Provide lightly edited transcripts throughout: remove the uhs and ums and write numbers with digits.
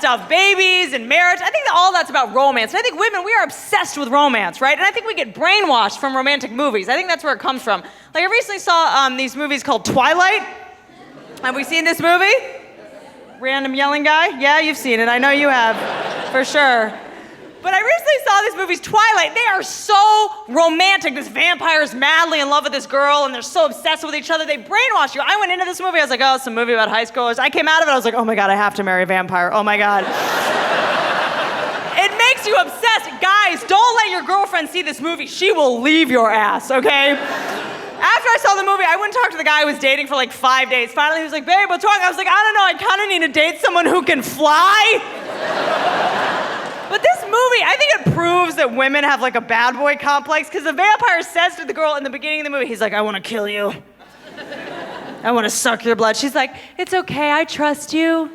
stuff. Babies and marriage. I think that all that's about romance. And I think women, we are obsessed with romance, right? And I think we get brainwashed from romantic movies. I think that's where it comes from. Like, I recently saw these movies called Twilight. Have we seen this movie? Random yelling guy? Yeah, you've seen it. I know you have, for sure. But I recently saw these movies, Twilight. They are so romantic. This vampire is madly in love with this girl, and they're so obsessed with each other. They brainwash you. I went into this movie, I was like, oh, it's a movie about high schoolers. I came out of it, I was like, oh my God, I have to marry a vampire. Oh my God. It makes you obsessed. Guys, don't let your girlfriend see this movie. She will leave your ass, okay? After I saw the movie, I went and talked to the guy I was dating for like 5 days. Finally, he was like, babe, what's wrong? I was like, I don't know, I kind of need to date someone who can fly. But this movie, I think it proves that women have like a bad boy complex, because the vampire says to the girl in the beginning of the movie, he's like, I want to kill you. I want to suck your blood. She's like, it's okay, I trust you.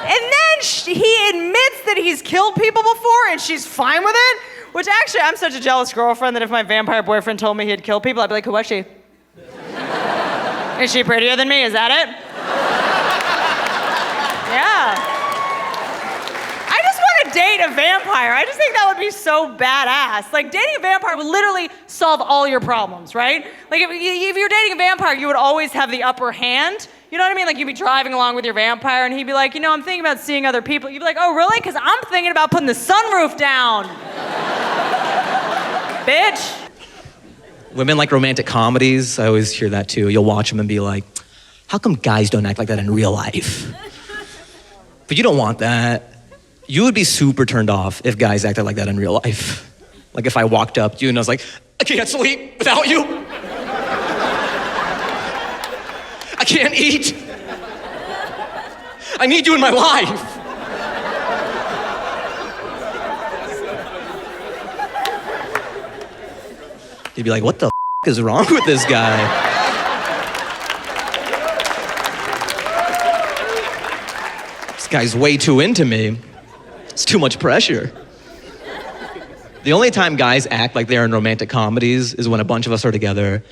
And then he admits that he's killed people before, and she's fine with it. Which actually, I'm such a jealous girlfriend that if my vampire boyfriend told me he'd kill people, I'd be like, who was she? Is she prettier than me? Is that it? Yeah. I just want to date a vampire. I just think that would be so badass. Like, dating a vampire would literally solve all your problems, right? Like, if you're dating a vampire, you would always have the upper hand. You know what I mean? Like, you'd be driving along with your vampire, and he'd be like, you know, I'm thinking about seeing other people. You'd be like, oh, really? Because I'm thinking about putting the sunroof down. Bitch. Women like romantic comedies. I always hear that too. You'll watch them and be like, how come guys don't act like that in real life? But you don't want that. You would be super turned off if guys acted like that in real life. Like if I walked up to you and I was like, I can't sleep without you. I can't eat. I need you in my life. You'd be like, what the is wrong with this guy? This guy's way too into me. It's too much pressure. The only time guys act like they're in romantic comedies is when a bunch of us are together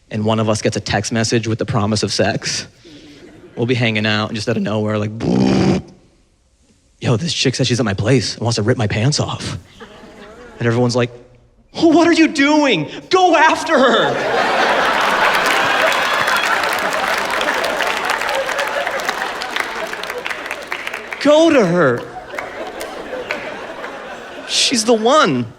and one of us gets a text message with the promise of sex. We'll be hanging out and just out of nowhere, like, yo, this chick says she's at my place and wants to rip my pants off. And everyone's like, oh, what are you doing? Go after her. Go to her. She's the one.